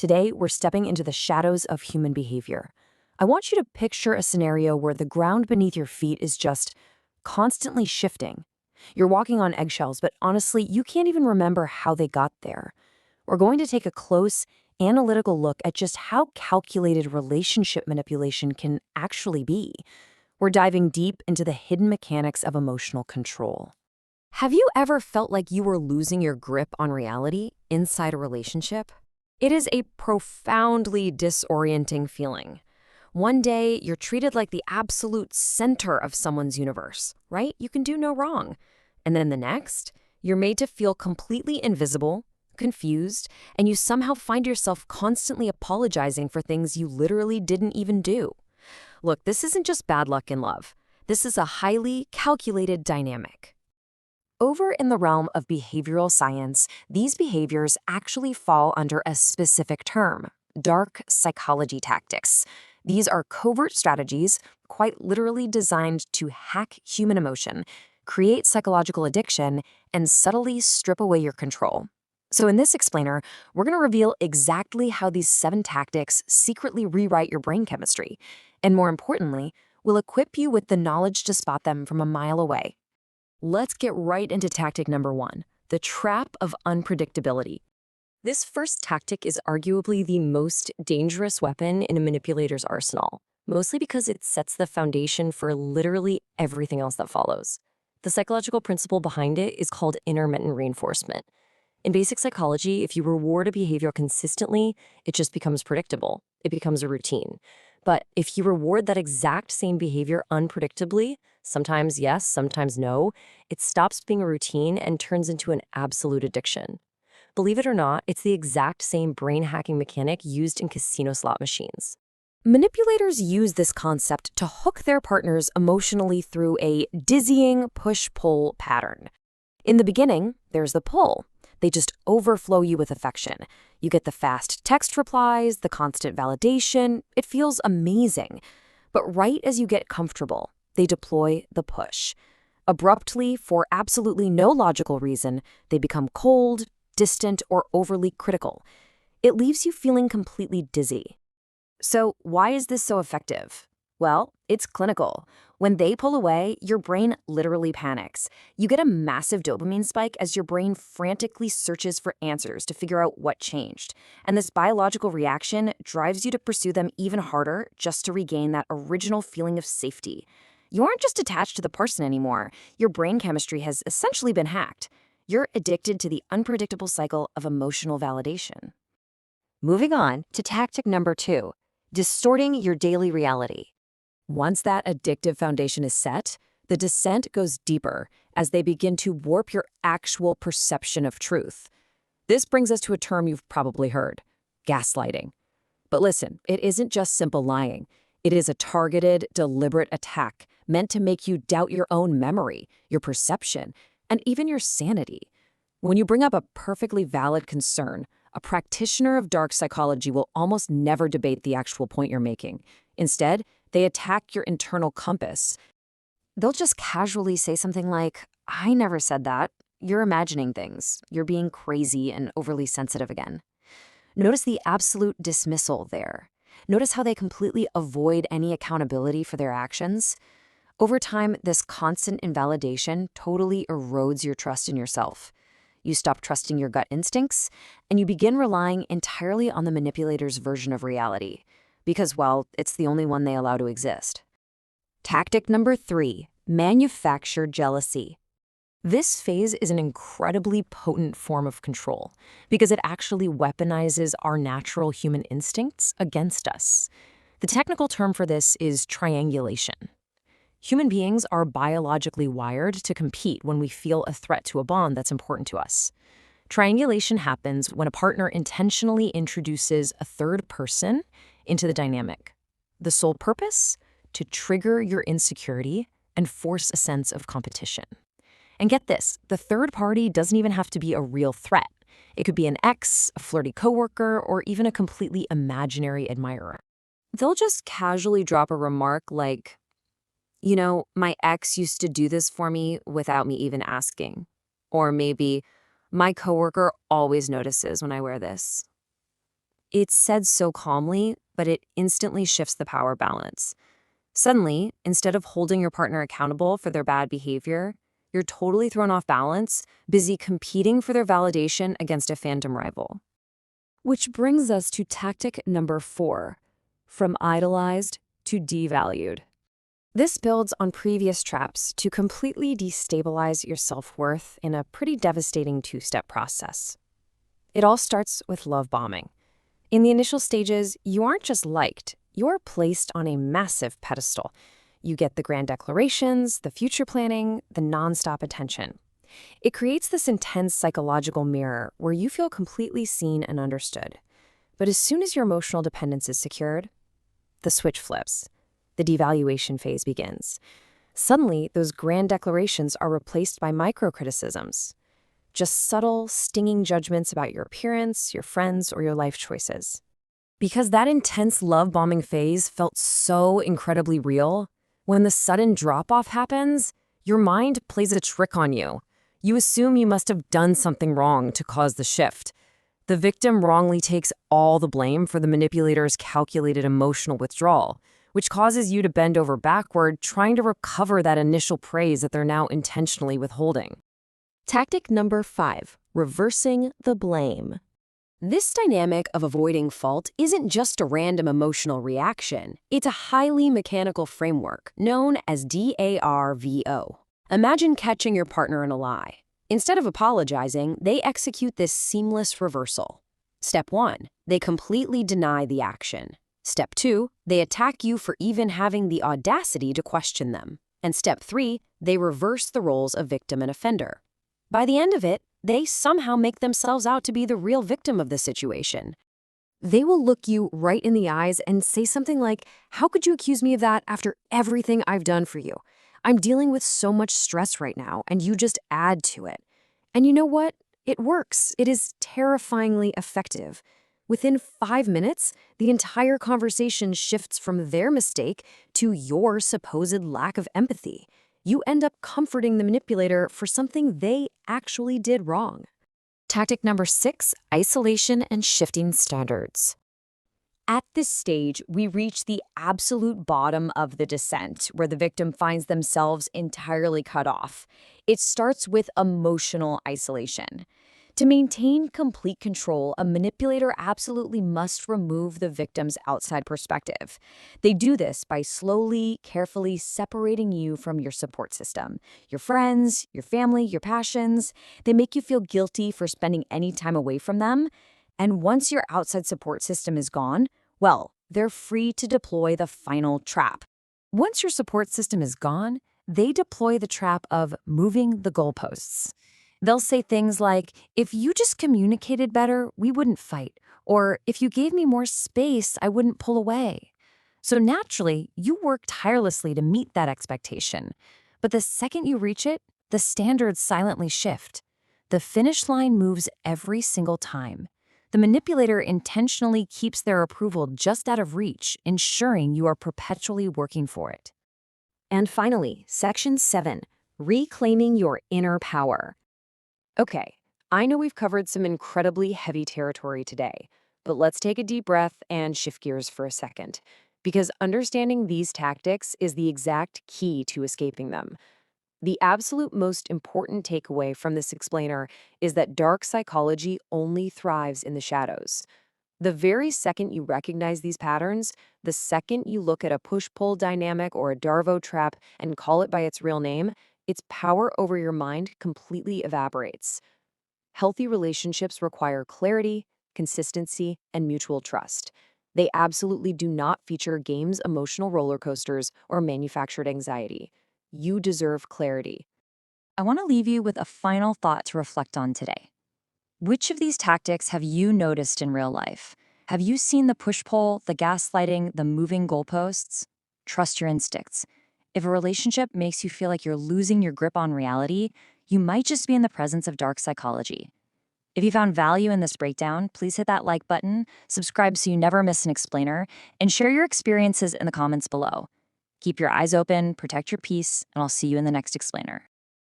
Today, we're stepping into the shadows of human behavior. I want you to picture a scenario where the ground beneath your feet is just constantly shifting. You're walking on eggshells, but honestly, you can't even remember how they got there. We're going to take a close, analytical look at just how calculated relationship manipulation can actually be. We're diving deep into the hidden mechanics of emotional control. Have you ever felt like you were losing your grip on reality inside a relationship? It is a profoundly disorienting feeling. One day, you're treated like the absolute center of someone's universe, right? You can do no wrong. And then the next, you're made to feel completely invisible, confused, and you somehow find yourself constantly apologizing for things you literally didn't even do. Look, this isn't just bad luck in love. This is a highly calculated dynamic. Over in the realm of behavioral science, these behaviors actually fall under a specific term: dark psychology tactics. These are covert strategies, quite literally designed to hack human emotion, create psychological addiction, and subtly strip away your control. So in this explainer, we're going to reveal exactly how these 7 tactics secretly rewrite your brain chemistry. And more importantly, we'll equip you with the knowledge to spot them from a mile away. Let's get right into tactic number 1, the trap of unpredictability. This first tactic is arguably the most dangerous weapon in a manipulator's arsenal, mostly because it sets the foundation for literally everything else that follows. The psychological principle behind it is called intermittent reinforcement. In basic psychology, if you reward a behavior consistently, it just becomes predictable. It becomes a routine. But if you reward that exact same behavior unpredictably, sometimes yes, sometimes no, it stops being a routine and turns into an absolute addiction. Believe it or not, it's the exact same brain hacking mechanic used in casino slot machines. Manipulators use this concept to hook their partners emotionally through a dizzying push-pull pattern. In the beginning, there's the pull. They just overflow you with affection. You get the fast text replies, the constant validation. It feels amazing. But right as you get comfortable, they deploy the push. Abruptly, for absolutely no logical reason, they become cold, distant, or overly critical. It leaves you feeling completely dizzy. So why is this so effective? Well, it's clinical. When they pull away, your brain literally panics. You get a massive dopamine spike as your brain frantically searches for answers to figure out what changed. And this biological reaction drives you to pursue them even harder just to regain that original feeling of safety. You aren't just attached to the person anymore. Your brain chemistry has essentially been hacked. You're addicted to the unpredictable cycle of emotional validation. Moving on to tactic number 2, distorting your daily reality. Once that addictive foundation is set, the descent goes deeper as they begin to warp your actual perception of truth. This brings us to a term you've probably heard: gaslighting. But listen, it isn't just simple lying. It is a targeted, deliberate attack meant to make you doubt your own memory, your perception, and even your sanity. When you bring up a perfectly valid concern, a practitioner of dark psychology will almost never debate the actual point you're making. Instead, they attack your internal compass. They'll just casually say something like, "I never said that. You're imagining things. You're being crazy and overly sensitive again." Notice the absolute dismissal there. Notice how they completely avoid any accountability for their actions. Over time, this constant invalidation totally erodes your trust in yourself. You stop trusting your gut instincts, and you begin relying entirely on the manipulator's version of reality. Because, well, it's the only one they allow to exist. Tactic number 3, manufactured jealousy. This phase is an incredibly potent form of control because it actually weaponizes our natural human instincts against us. The technical term for this is triangulation. Human beings are biologically wired to compete when we feel a threat to a bond that's important to us. Triangulation happens when a partner intentionally introduces a third person into the dynamic. The sole purpose? To trigger your insecurity and force a sense of competition. And get this, the third party doesn't even have to be a real threat. It could be an ex, a flirty coworker, or even a completely imaginary admirer. They'll just casually drop a remark like, "You know, my ex used to do this for me without me even asking." Or maybe, "My coworker always notices when I wear this." It's said so calmly, but it instantly shifts the power balance. Suddenly, instead of holding your partner accountable for their bad behavior, you're totally thrown off balance, busy competing for their validation against a phantom rival. Which brings us to tactic number 4, from idolized to devalued. This builds on previous traps to completely destabilize your self-worth in a pretty devastating two-step process. It all starts with love bombing. In the initial stages, you aren't just liked, you're placed on a massive pedestal. You get the grand declarations, the future planning, the nonstop attention. It creates this intense psychological mirror where you feel completely seen and understood. But as soon as your emotional dependence is secured, the switch flips. The devaluation phase begins. Suddenly, those grand declarations are replaced by micro-criticisms. Just subtle, stinging judgments about your appearance, your friends, or your life choices. Because that intense love-bombing phase felt so incredibly real, when the sudden drop-off happens, your mind plays a trick on you. You assume you must have done something wrong to cause the shift. The victim wrongly takes all the blame for the manipulator's calculated emotional withdrawal, which causes you to bend over backward trying to recover that initial praise that they're now intentionally withholding. Tactic number 5, reversing the blame. This dynamic of avoiding fault isn't just a random emotional reaction. It's a highly mechanical framework known as DARVO. Imagine catching your partner in a lie. Instead of apologizing, they execute this seamless reversal. Step 1, they completely deny the action. Step 2, they attack you for even having the audacity to question them. And step 3, they reverse the roles of victim and offender. By the end of it, they somehow make themselves out to be the real victim of the situation. They will look you right in the eyes and say something like, "How could you accuse me of that after everything I've done for you? I'm dealing with so much stress right now, and you just add to it." And you know what? It works. It is terrifyingly effective. Within 5 minutes, the entire conversation shifts from their mistake to your supposed lack of empathy. You end up comforting the manipulator for something they actually did wrong. Tactic number 6, isolation and shifting standards. At this stage, we reach the absolute bottom of the descent, where the victim finds themselves entirely cut off. It starts with emotional isolation. To maintain complete control, a manipulator absolutely must remove the victim's outside perspective. They do this by slowly, carefully separating you from your support system, your friends, your family, your passions. They make you feel guilty for spending any time away from them. And once your outside support system is gone, well, they're free to deploy the final trap. Once your support system is gone, they deploy the trap of moving the goalposts. They'll say things like, "If you just communicated better, we wouldn't fight," or "If you gave me more space, I wouldn't pull away." So naturally, you work tirelessly to meet that expectation. But the second you reach it, the standards silently shift. The finish line moves every single time. The manipulator intentionally keeps their approval just out of reach, ensuring you are perpetually working for it. And finally, Section 7, reclaiming your inner power. Okay, I know we've covered some incredibly heavy territory today, but let's take a deep breath and shift gears for a second, because understanding these tactics is the exact key to escaping them. The absolute most important takeaway from this explainer is that dark psychology only thrives in the shadows. The very second you recognize these patterns, the second you look at a push-pull dynamic or a DARVO trap and call it by its real name, its power over your mind completely evaporates. Healthy relationships require clarity, consistency, and mutual trust. They absolutely do not feature games, emotional roller coasters, or manufactured anxiety. You deserve clarity. I want to leave you with a final thought to reflect on today. Which of these tactics have you noticed in real life? Have you seen the push-pull, the gaslighting, the moving goalposts? Trust your instincts. If a relationship makes you feel like you're losing your grip on reality, you might just be in the presence of dark psychology. If you found value in this breakdown, please hit that like button, subscribe so you never miss an explainer, and share your experiences in the comments below. Keep your eyes open, protect your peace, and I'll see you in the next explainer.